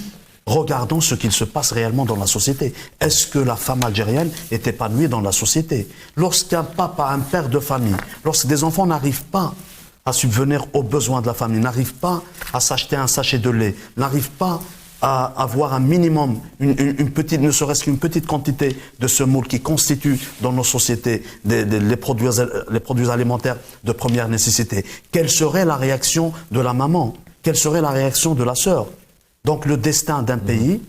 Regardons ce qu'il se passe réellement dans la société. Est-ce que la femme algérienne est épanouie dans la société? Lorsqu'un papa, un père de famille, lorsque des enfants n'arrivent pas à subvenir aux besoins de la famille, n'arrivent pas à s'acheter un sachet de lait, n'arrivent pas à avoir un minimum, ne serait-ce qu'une petite quantité de semoule qui constitue dans nos sociétés les produits alimentaires de première nécessité, quelle serait la réaction de la maman? Quelle serait la réaction de la sœur? Donc le destin d'un pays,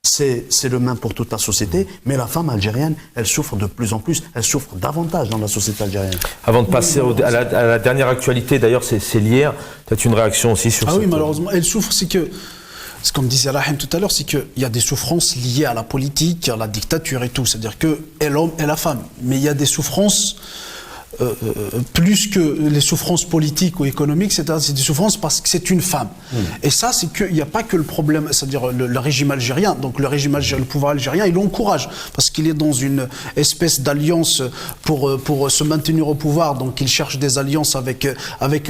c'est le même pour toute la société, mais la femme algérienne, elle souffre de plus en plus, elle souffre davantage dans la société algérienne. Avant de passer à la dernière actualité, d'ailleurs c'est lié, peut-être une réaction aussi sur ça. Oui, malheureusement, elle souffre, c'est comme disait Rahim tout à l'heure, c'est qu'il y a des souffrances liées à la politique, à la dictature et tout, c'est-à-dire que et l'homme et la femme, mais il y a des souffrances plus que les souffrances politiques ou économiques, c'est des souffrances parce que c'est une femme. Et ça, c'est qu'il n'y a pas que le problème, c'est-à-dire le régime algérien. Donc le pouvoir algérien, il l'encourage parce qu'il est dans une espèce d'alliance pour se maintenir au pouvoir. Donc il cherche des alliances avec,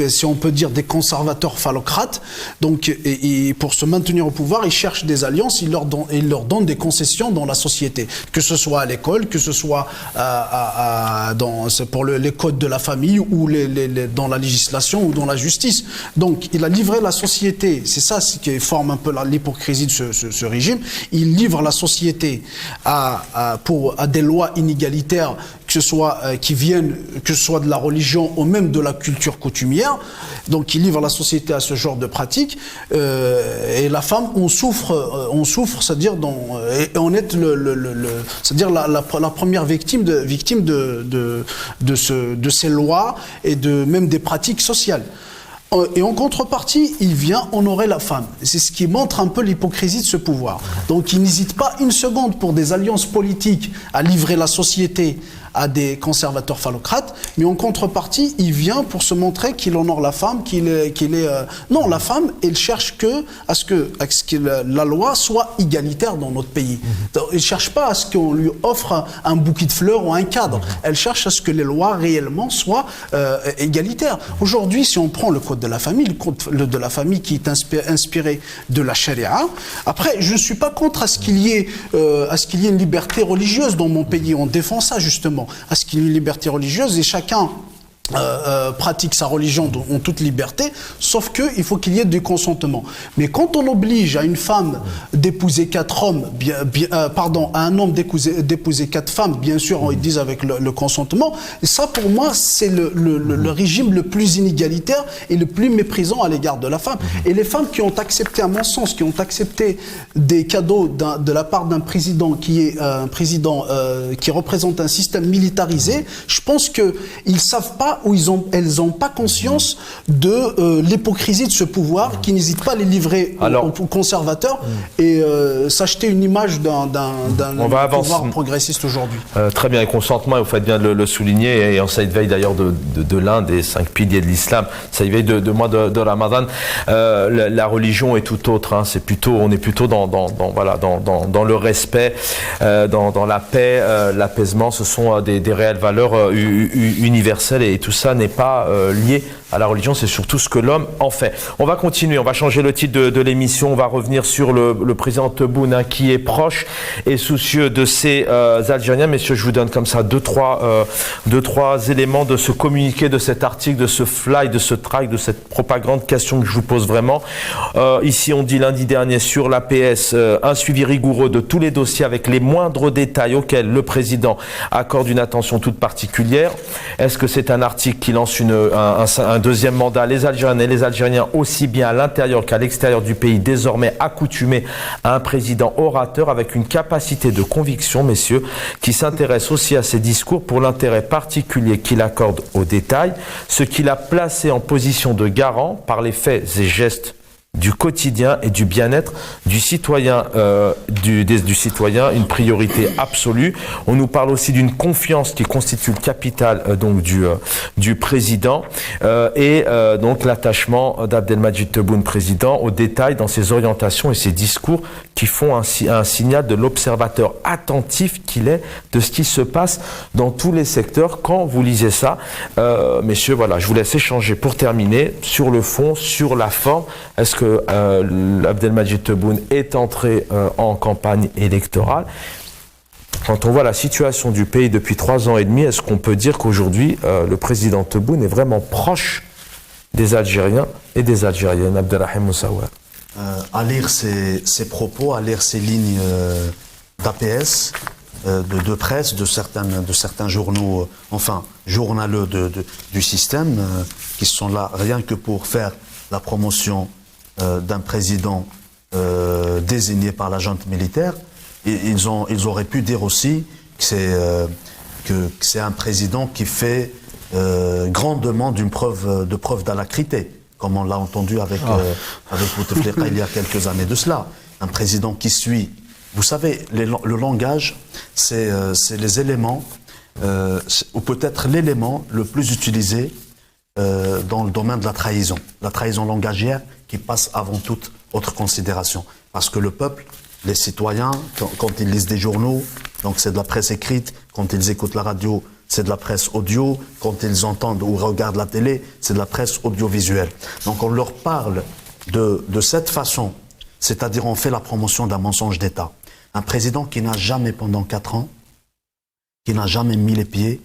si on peut dire, des conservateurs phallocrates. Donc et pour se maintenir au pouvoir, il cherche des alliances. Il leur donne des concessions dans la société, que ce soit à l'école, que ce soit pour les codes de la famille ou dans la législation ou dans la justice. Donc il a livré la société, c'est ça qui forme un peu l'hypocrisie de ce régime, il livre la société à des lois inégalitaires, que ce soit de la religion ou même de la culture coutumière. Donc il livre la société à ce genre de pratiques, et la femme, on souffre, c'est-à-dire et on est c'est-à-dire la première victime de ces lois et même des pratiques sociales. Et en contrepartie, il vient honorer la femme. C'est ce qui montre un peu l'hypocrisie de ce pouvoir. Donc il n'hésite pas une seconde pour des alliances politiques à livrer la société à des conservateurs phallocrates, mais en contrepartie, il vient pour se montrer qu'il honore la femme, Non, la femme, elle cherche à ce que la loi soit égalitaire dans notre pays. Elle ne cherche pas à ce qu'on lui offre un bouquet de fleurs ou un cadre. Elle cherche à ce que les lois réellement soient égalitaires. Aujourd'hui, si on prend le code de la famille, le code de la famille qui est inspiré de la charia, après, je ne suis pas contre à ce qu'il y ait une liberté religieuse dans mon pays. On défend ça, justement, à ce qu'il y ait une liberté religieuse et chacun pratique sa religion en toute liberté, sauf qu'il faut qu'il y ait du consentement. Mais quand on oblige à une femme d'épouser 4 hommes, à un homme d'épouser 4 femmes, bien sûr, ils disent avec le consentement, et ça pour moi c'est le régime le plus inégalitaire et le plus méprisant à l'égard de la femme. Et les femmes qui ont accepté, à mon sens, qui ont accepté des cadeaux de la part d'un président qui est un président qui représente un système militarisé, je pense qu'ils ne savent pas cas où elles ont pas conscience de l'hypocrisie de ce pouvoir qui n'hésite pas à les livrer aux conservateurs et s'acheter une image d'un pouvoir progressiste aujourd'hui. Très bien, et consentement, et vous faites bien de le souligner, et en cette veille d'ailleurs de l'un des 5 piliers de l'islam, cette veille de mois de Ramadan, la religion est tout autre. Hein, on est plutôt dans le respect, dans la paix, l'apaisement. Ce sont des réelles valeurs universelles, et tout ça n'est pas lié à la religion, c'est surtout ce que l'homme en fait. On va continuer, on va changer le titre de l'émission, on va revenir sur le président Tebboune, hein, qui est proche et soucieux de ces Algériens. Messieurs, je vous donne comme ça deux, trois éléments de ce communiqué, de cet article, de ce fly, de ce track, de cette propagande. Question que je vous pose vraiment. Ici, on dit lundi dernier sur l'APS, un suivi rigoureux de tous les dossiers avec les moindres détails auxquels le président accorde une attention toute particulière. Est-ce que c'est un article qui lance un deuxième mandat? Les Algériennes et les Algériens, aussi bien à l'intérieur qu'à l'extérieur du pays, désormais accoutumés à un président orateur avec une capacité de conviction, messieurs, qui s'intéresse aussi à ses discours pour l'intérêt particulier qu'il accorde aux détails, ce qui l'a placé en position de garant par les faits et gestes du quotidien et du bien-être du citoyen, du citoyen, une priorité absolue. On nous parle aussi d'une confiance qui constitue le capital donc du président et donc l'attachement d'Abdelmadjid Tebboune, président, aux détails dans ses orientations et ses discours qui font un signal de l'observateur attentif qu'il est de ce qui se passe dans tous les secteurs. Quand vous lisez ça, messieurs, voilà, je vous laisse échanger pour terminer sur le fond, sur la forme. Est-ce que Abdelmadjid Tebboune est entré en campagne électorale? Quand on voit la situation du pays depuis 3 ans et demi, est-ce qu'on peut dire qu'aujourd'hui, le président Tebboune est vraiment proche des Algériens et des Algériennes? Abdelrahim Moussaouer. À lire ses propos, à lire ses lignes d'APS, de presse, de certains journaux, journaleux du système, qui sont là rien que pour faire la promotion d'un président désigné par la junte militaire. Et ils auraient pu dire aussi que c'est un président qui fait grandement d'une preuve d'alacrité, comme on l'a entendu avec Bouteflika il y a quelques années de cela. Un président qui suit. Vous savez, le langage, c'est les éléments, ou peut-être l'élément le plus utilisé dans le domaine de la trahison langagière, qui passe avant toute autre considération. Parce que le peuple, les citoyens, quand ils lisent des journaux, donc c'est de la presse écrite, quand ils écoutent la radio, c'est de la presse audio, quand ils entendent ou regardent la télé, c'est de la presse audiovisuelle. Donc on leur parle de cette façon, c'est-à-dire on fait la promotion d'un mensonge d'État. Un président qui n'a jamais, pendant 4 ans, qui n'a jamais mis les pieds,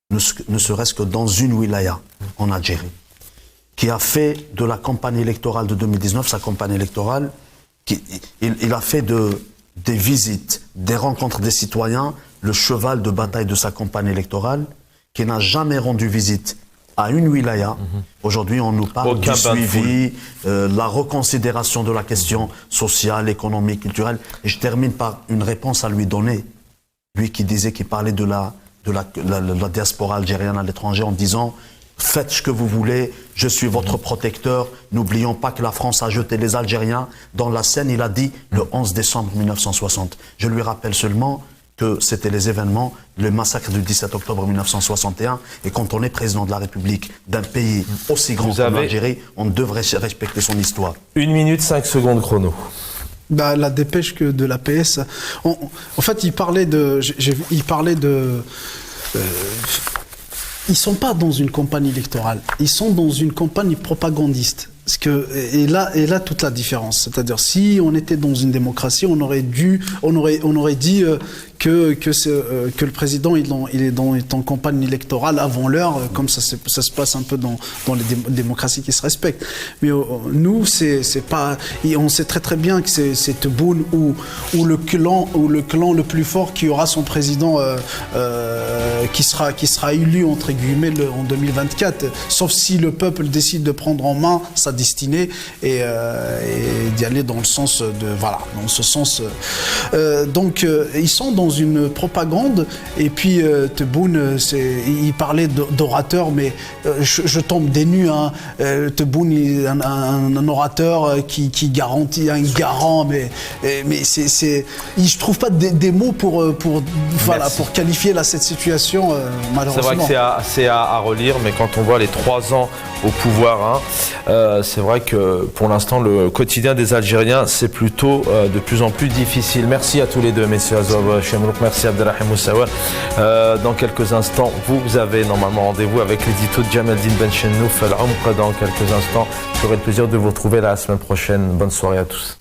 ne serait-ce que dans une wilaya en Algérie, qui a fait de la campagne électorale de 2019, sa campagne électorale, il a fait des visites, des rencontres des citoyens, le cheval de bataille de sa campagne électorale, qui n'a jamais rendu visite à une wilaya. Aujourd'hui, on nous parle du suivi, la reconsidération de la question sociale, économique, culturelle. Et je termine par une réponse à lui donner. Lui qui parlait de la diaspora algérienne à l'étranger en disant « Faites ce que vous voulez, je suis votre protecteur. N'oublions pas que la France a jeté les Algériens dans la Seine. » Il a dit le 11 décembre 1960. Je lui rappelle seulement que c'était les événements, le massacre du 17 octobre 1961. Et quand on est président de la République d'un pays aussi grand que l'Algérie, on devrait respecter son histoire. 1 minute 5 secondes chrono. La dépêche que de l'APS. En fait, il parlait de. Ils sont pas dans une campagne électorale. Ils sont dans une campagne propagandiste. Et là toute la différence. C'est-à-dire, si on était dans une démocratie, on aurait dit que le président est en campagne électorale avant l'heure, comme ça se passe un peu dans les démocraties qui se respectent. Mais nous, c'est pas. On sait très très bien que c'est Tebboune ou le clan le plus fort qui aura son président qui sera élu entre guillemets en 2024. Sauf si le peuple décide de prendre en main sa destinée et d'y aller dans le sens de voilà, dans ce sens. Donc ils sont dans une propagande et puis Tebboune, il parlait d'orateur, mais je tombe des nues. Hein. Tebboune, un orateur qui garantit un garant, mais je trouve pas des mots pour qualifier là cette situation malheureusement. C'est vrai que c'est à relire, mais quand on voit les 3 ans au pouvoir, c'est vrai que pour l'instant le quotidien des Algériens c'est plutôt de plus en plus difficile. Merci à tous les deux, messieurs Azouab Chemrouk, merci Abdelrahim Moussaouar. Dans quelques instants, vous avez normalement rendez-vous avec l'édito de Jamaldine Benchenouf Al-Umq. Dans quelques instants, j'aurai le plaisir de vous retrouver la semaine prochaine. Bonne soirée à tous.